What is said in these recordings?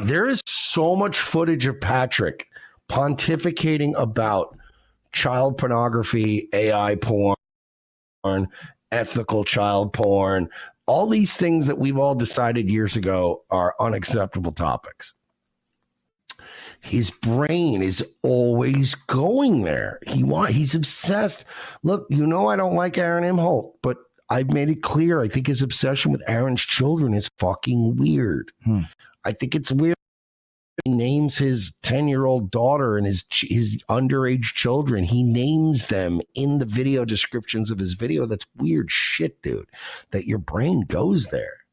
There is so much footage of Patrick pontificating about child pornography, AI porn, ethical child porn, all these things that we've all decided years ago are unacceptable topics. His brain is always going there. He's obsessed. Look, I don't like Aaron Imholt, but I've made it clear. I think his obsession with Aaron's children is fucking weird. I think it's weird. He names his 10-year-old daughter and his underage children. He names them in the video descriptions of his video. That's weird shit, dude, that your brain goes there.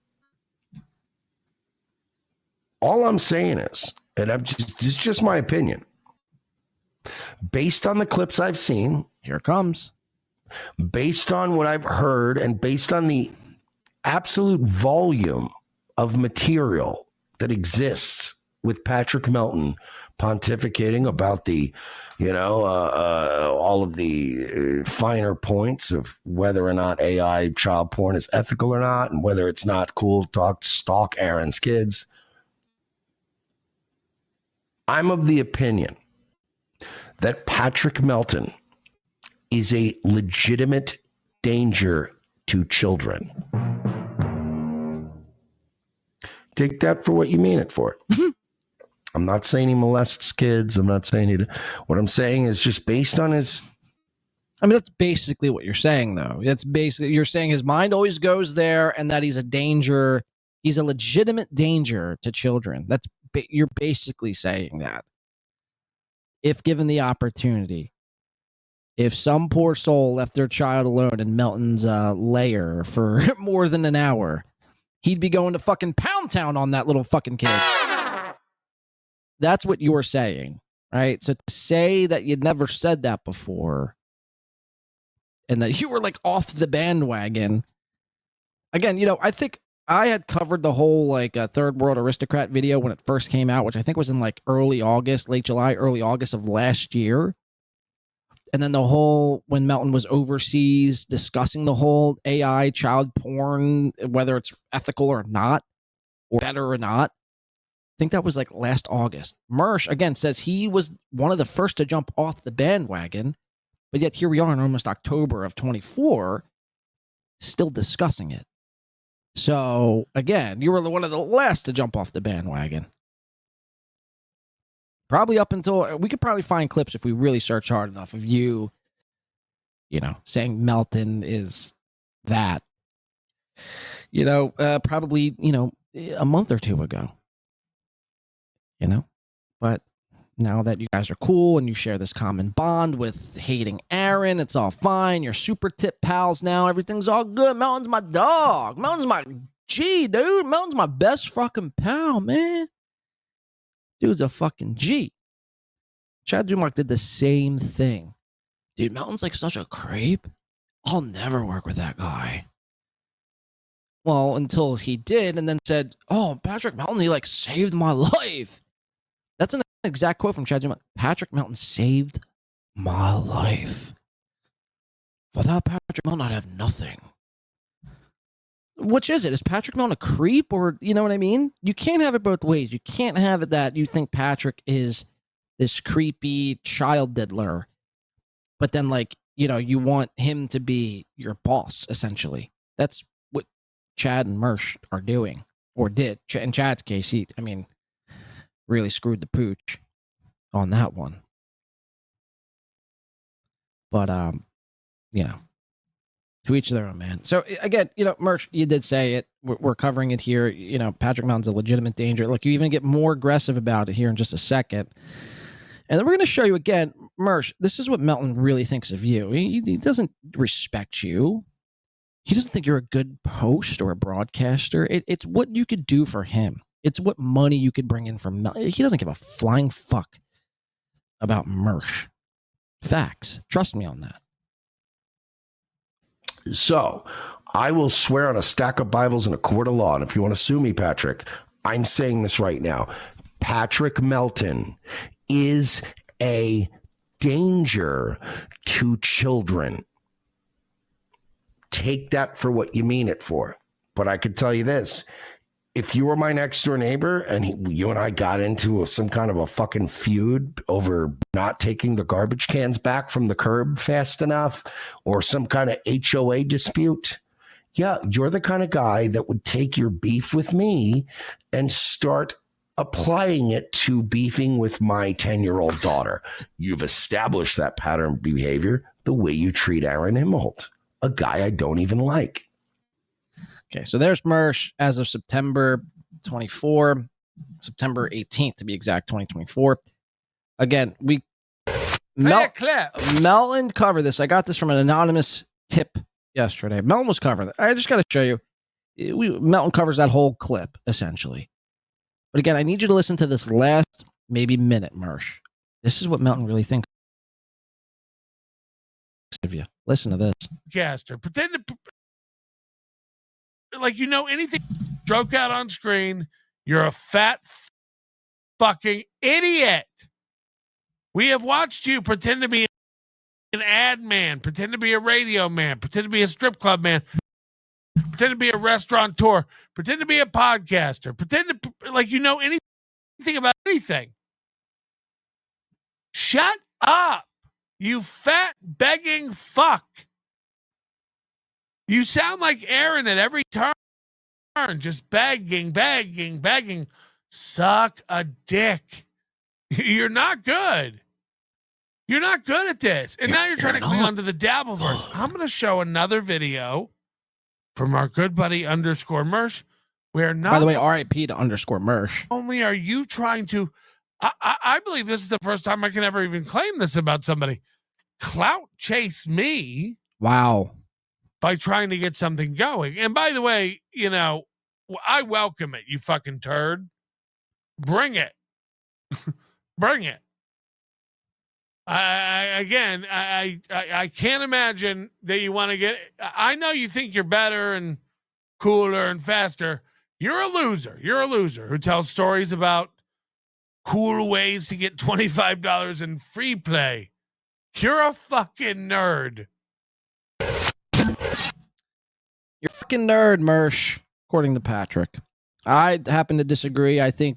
All I'm saying is, and this is just my opinion, based on the clips I've seen, here it comes, based on what I've heard, and based on the absolute volume of material that exists with Patrick Melton pontificating about the, all of the finer points of whether or not AI child porn is ethical or not, and whether it's not cool to stalk Aaron's kids. I'm of the opinion that Patrick Melton is a legitimate danger to children. Take that for what you mean it for. I'm not saying he molests kids. I'm not saying what I'm saying is just based on his. I mean, that's basically what you're saying, though. That's basically, you're saying his mind always goes there and that he's a danger. He's a legitimate danger to children. You're basically saying that. If given the opportunity, if some poor soul left their child alone in Melton's lair for more than an hour, he'd be going to fucking Pound Town on that little fucking kid. That's what you're saying, right? So to say that you'd never said that before and that you were like off the bandwagon, again, I think I had covered the whole like third world aristocrat video when it first came out, which I think was in like late July, early August of last year. And then when Melton was overseas discussing the whole AI child porn, whether it's ethical or not, or better or not, I think that was like last August. Mersh, again, says he was one of the first to jump off the bandwagon, but yet here we are in almost October of 24, still discussing it. So, again, you were one of the last to jump off the bandwagon. Probably up until, we could probably find clips if we really search hard enough of you, saying Melton is that, probably, a month or two ago. But now that you guys are cool and you share this common bond with hating Aaron, it's all fine. You're super tip pals now. Everything's all good. Melton's my dog. Melton's my G, dude. Melton's my best fucking pal, man. Dude's a fucking G. Chad Dumark did the same thing. Dude, Melton's like such a creep. I'll never work with that guy. Well, until he did and then said, oh, Patrick Melton, he like saved my life. That's an exact quote from Chad Dumark. Patrick Melton saved my life. Without Patrick Melton, I'd have nothing. Which is it? Is Patrick Melton a creep, or you know what I mean? You can't have it both ways. You can't have it that you think Patrick is this creepy child diddler, but then you want him to be your boss, essentially. That's what Chad and Mersh are doing, or did. In Chad's case, he really screwed the pooch on that one. But, to each their own, man. So again, Mersh, you did say it. We're covering it here. Patrick Melton's a legitimate danger. Look, you even get more aggressive about it here in just a second. And then we're going to show you again, Mersh, this is what Melton really thinks of you. He doesn't respect you. He doesn't think you're a good host or a broadcaster. It's what you could do for him. It's what money you could bring in from Melton. He doesn't give a flying fuck about Mersh. Facts. Trust me on that. So I will swear on a stack of Bibles and a court of law. And if you want to sue me, Patrick, I'm saying this right now. Patrick Melton is a danger to children. Take that for what you mean it for. But I could tell you this. if you were my next door neighbor and you and I got into some kind of a fucking feud over not taking the garbage cans back from the curb fast enough or some kind of HOA dispute, yeah, you're the kind of guy that would take your beef with me and start applying it to beefing with my 10-year-old daughter. You've established that pattern of behavior the way you treat Aaron Imholt, a guy I don't even like. Okay, so there's Mersh as of September 24, September 18th to be exact, 2024. Again, Melton covered this. I got this from an anonymous tip yesterday. Melton was covering it. I just got to show you. Melton covers that whole clip, essentially. But again, I need you to listen to this last maybe minute, Mersh. This is what Melton really thinks of you. Listen to this. Caster, pretend to like you know anything. Stroke out on screen. You're a fat fucking idiot. We have watched you pretend to be an ad man, pretend to be a radio man, pretend to be a strip club man, pretend to be a restaurateur, pretend to be a podcaster, pretend to like you know anything about anything. Shut up, you fat begging fuck. You sound like Aaron at every turn, just begging. Suck a dick. You're not good. You're not good at this. And now you're trying to cling on to the Dabbleverse. I'm going to show another video from our good buddy _Mersh, where not. By the way, RIP to _Mersh. Only are you trying to, I believe this is the first time I can ever even claim this about somebody. Clout chase me. Wow. By trying to get something going. And by the way, you know, I welcome it, you fucking turd. Bring it. Bring it. I can't imagine that you want to get. I know you think you're better and cooler and faster. You're a loser. You're a loser who tells stories about cool ways to get $25 in free play. You're a fucking nerd. You're a fucking nerd, Mersh, according to Patrick. I happen to disagree. I think